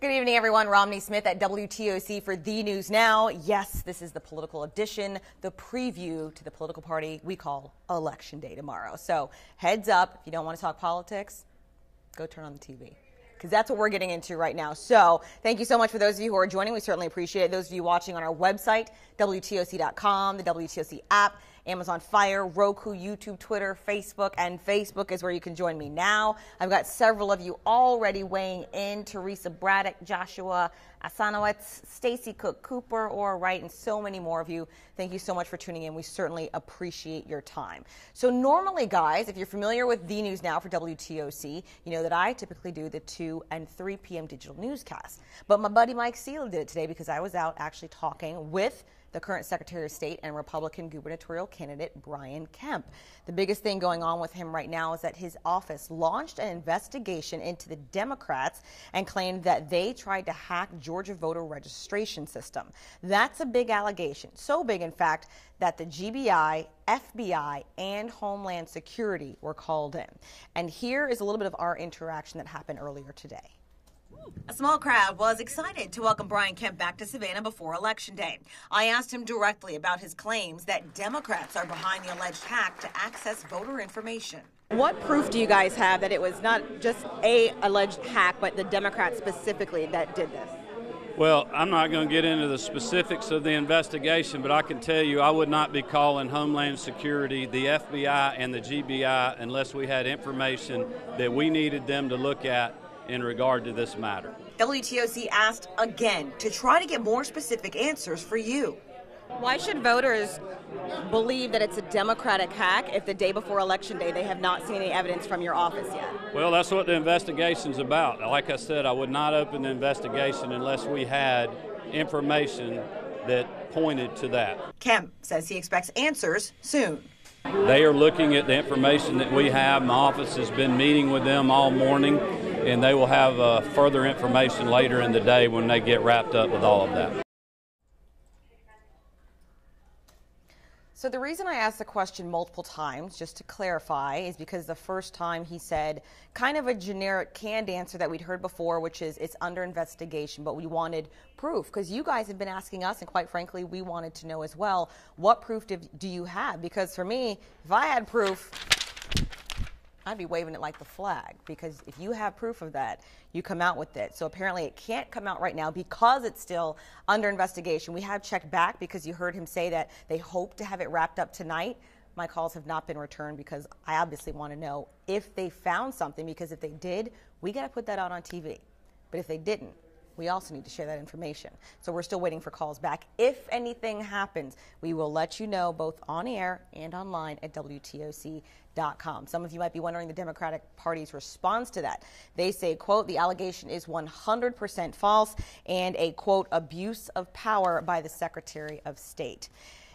Good evening, everyone. Romney Smith at WTOC for The News Now. Yes, this is the political edition, the preview to the political party we call Election Day tomorrow. So heads up, if you don't want to talk politics, go turn on the TV, because that's what we're getting into right now. So thank you so much for those of you who are joining. We certainly appreciate it. Those of you watching on our website, WTOC.com, the WTOC app, Amazon Fire, Roku, YouTube, Twitter, Facebook, and Facebook is where you can join me now. I've got several of you already weighing in. Teresa Braddock, Joshua Asanowitz, Stacy Cook Cooper, or Wright, and so many more of you. Thank you so much for tuning in. We certainly appreciate your time. So normally, guys, if you're familiar with The News Now for WTOC, you know that I typically do the 2 and 3 p.m. digital newscast. But my buddy Mike Seale did it today because I was out actually talking with the current Secretary of State and Republican gubernatorial candidate Brian Kemp. The biggest thing going on with him right now is that his office launched an investigation into the Democrats and claimed that they tried to hack Georgia voter registration system. That's a big allegation. So big, in fact, that the GBI, FBI, and Homeland Security were called in. And here is a little bit of our interaction that happened earlier today. A small crowd was excited to welcome Brian Kemp back to Savannah before Election Day. I asked him directly about his claims that Democrats are behind the alleged hack to access voter information. What proof do you guys have that it was not just a alleged hack, but the Democrats specifically that did this? Well, I'm not going to get into the specifics of the investigation, but I can tell you I would not be calling Homeland Security, the FBI, and the GBI unless we had information that we needed them to look at in regard to this matter. WTOC asked again to try to get more specific answers for you. Why should voters believe that it's a Democratic hack if the day before Election Day they have not seen any evidence from your office yet? Well, that's what the investigation's about. Like I said, I would not open the investigation unless we had information that pointed to that. Kemp says he expects answers soon. They are looking at the information that we have. My office has been meeting with them all morning, and they will have further information later in the day when they get wrapped up with all of that. So the reason I asked the question multiple times, just to clarify, is because the first time he said kind of a generic canned answer that we'd heard before, which is it's under investigation, but we wanted proof. Because you guys have been asking us, and quite frankly, we wanted to know as well, what proof do you have? Because for me, if I had proof, I'd be waving it like the flag, because if you have proof of that, you come out with it. So apparently it can't come out right now because it's still under investigation. We have checked back because you heard him say that they hope to have it wrapped up tonight. My calls have not been returned because I obviously want to know if they found something, because if they did, we got to put that out on TV. But if they didn't, we also need to share that information. So we're still waiting for calls back. If anything happens, we will let you know both on air and online at WTOC.com. Some of you might be wondering the Democratic Party's response to that. They say, quote, the allegation is 100% false and a, quote, abuse of power by the Secretary of State.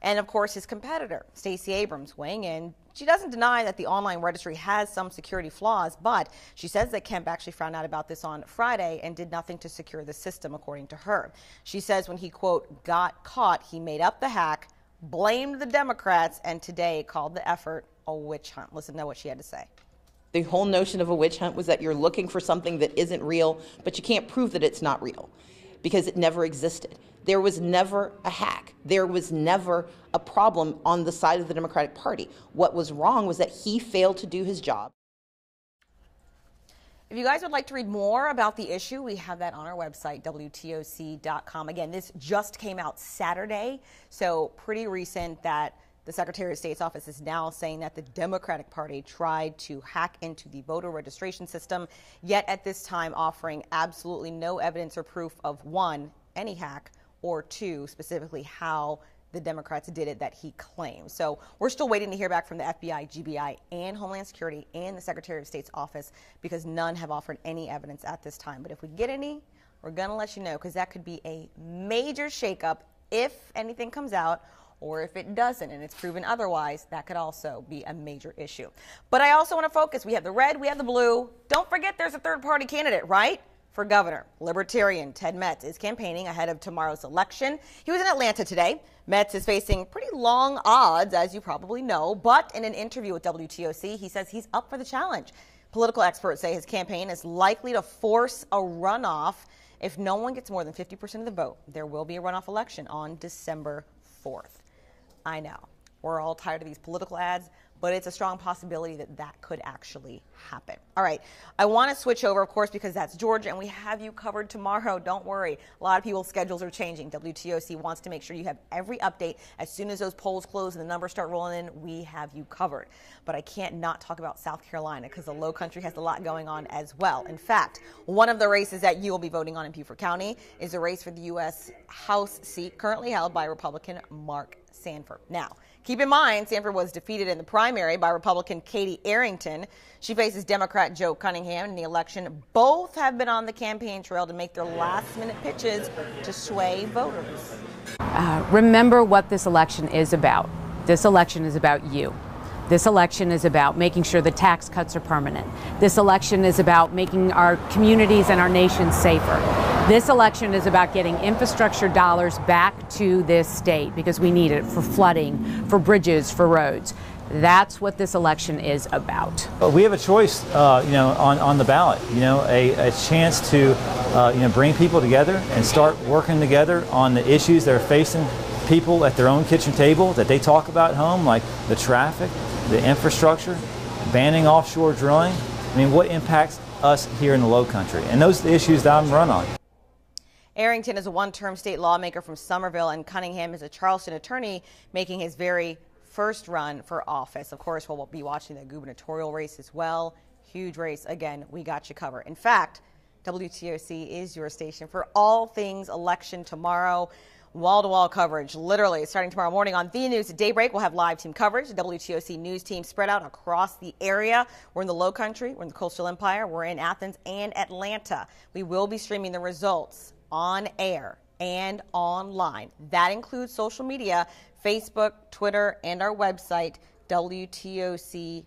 And, of course, his competitor, Stacey Abrams, weighing in. She doesn't deny that the online registry has some security flaws, but she says that Kemp actually found out about this on Friday and did nothing to secure the system, according to her. She says when he, quote, got caught, he made up the hack, blamed the Democrats, and today called the effort a witch hunt. Listen to what she had to say. The whole notion of a witch hunt was that you're looking for something that isn't real, but you can't prove that it's not real because it never existed. There was never a hack. There was never a problem on the side of the Democratic Party. What was wrong was that he failed to do his job. If you guys would like to read more about the issue, we have that on our website, WTOC.com. Again, this just came out Saturday, so pretty recent that the Secretary of State's office is now saying that the Democratic Party tried to hack into the voter registration system, yet at this time offering absolutely no evidence or proof of, one, any hack, or two, specifically how the Democrats did it that he claims. So we're still waiting to hear back from the FBI, GBI, and Homeland Security and the Secretary of State's office because none have offered any evidence at this time. But if we get any, we're going to let you know, because that could be a major shakeup if anything comes out, or if it doesn't and it's proven otherwise, that could also be a major issue. But I also want to focus. We have the red, we have the blue. Don't forget there's a third-party candidate, right? For governor. Libertarian Ted Metz is campaigning ahead of tomorrow's election. He was in Atlanta today. Metz is facing pretty long odds, as you probably know, but in an interview with WTOC, he says he's up for the challenge. Political experts say his campaign is likely to force a runoff If no one gets more than 50% of the vote, there will be a runoff election on December 4th. I know, we're all tired of these political ads, but it's a strong possibility that that could actually happen. All right, I want to switch over, of course, because that's Georgia, and we have you covered tomorrow. Don't worry. A lot of people's schedules are changing. WTOC wants to make sure you have every update. As soon as those polls close and the numbers start rolling in, we have you covered. But I can't not talk about South Carolina because the Low Country has a lot going on as well. In fact, one of the races that you will be voting on in Beaufort County is a race for the U.S. House seat currently held by Republican Mark Sanford. Now, keep in mind, Sanford was defeated in the primary by Republican Katie Arrington. She faces Democrat Joe Cunningham in the election. Both have been on the campaign trail to make their last-minute pitches to sway voters. Remember what this election is about. This election is about you. This election is about making sure the tax cuts are permanent. This election is about making our communities and our nation safer. This election is about getting infrastructure dollars back to this state because we need it for flooding, for bridges, for roads. That's what this election is about. We have a choice, on the ballot. A chance to, bring people together and start working together on the issues that are facing people at their own kitchen table that they talk about at home, like the traffic, the infrastructure, banning offshore drilling. I mean, what impacts us here in the Low Country? And those are the issues that I'm run on. Arrington is a one-term state lawmaker from Somerville, and Cunningham is a Charleston attorney making his very first run for office. Of course, we'll be watching the gubernatorial race as well. Huge race. Again, we got you covered. In fact, WTOC is your station for all things election tomorrow. Wall-to-wall coverage, literally, starting tomorrow morning on The News at daybreak. We'll have live team coverage. The WTOC news team spread out across the area. We're in the Low Country. We're in the Coastal Empire. We're in Athens and Atlanta. We will be streaming the results on air and online. That includes social media, Facebook, Twitter, and our website, WTOC.com.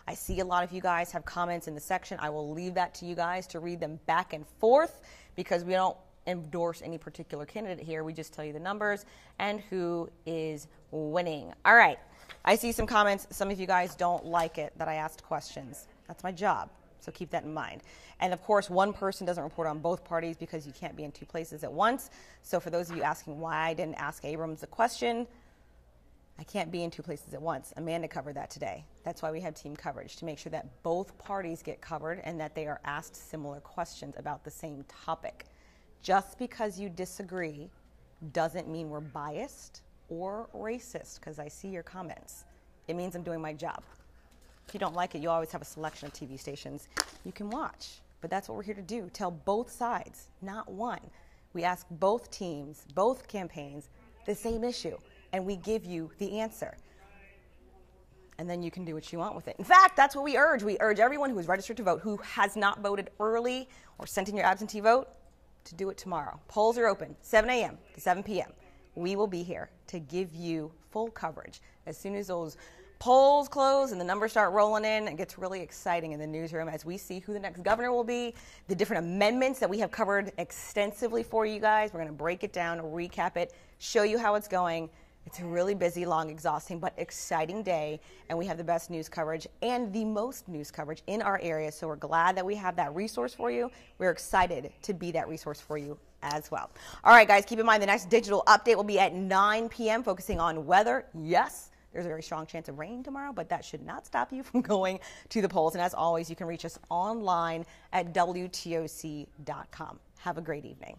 I see a lot of you guys have comments in the section. I will leave that to you guys to read them back and forth because we don't endorse any particular candidate here. We just tell you the numbers and who is winning. All right. I see some comments. Some of you guys don't like it that I asked questions. That's my job. So keep that in mind. And of course, one person doesn't report on both parties because you can't be in two places at once. So for those of you asking why I didn't ask Abrams a question, I can't be in two places at once. Amanda covered that today. That's why we have team coverage, to make sure that both parties get covered and that they are asked similar questions about the same topic. Just because you disagree doesn't mean we're biased or racist, because I see your comments. It means I'm doing my job. If you don't like it, you always have a selection of TV stations you can watch. But that's what we're here to do, tell both sides, not one. We ask both teams, both campaigns, the same issue, and we give you the answer. And then you can do what you want with it. In fact, that's what we urge. We urge everyone who is registered to vote, who has not voted early or sent in your absentee vote, to do it tomorrow. Polls are open 7 a.m. to 7 p.m. We will be here to give you full coverage. As soon as those polls close and the numbers start rolling in, it gets really exciting in the newsroom as we see who the next governor will be, the different amendments that we have covered extensively for you guys. We're going to break it down, recap it, show you how it's going. It's a really busy, long, exhausting, but exciting day, and we have the best news coverage and the most news coverage in our area, so we're glad that we have that resource for you. We're excited to be that resource for you as well. All right, guys, keep in mind the next digital update will be at 9 p.m., focusing on weather. Yes, there's a very strong chance of rain tomorrow, but that should not stop you from going to the polls. And as always, you can reach us online at WTOC.com. Have a great evening.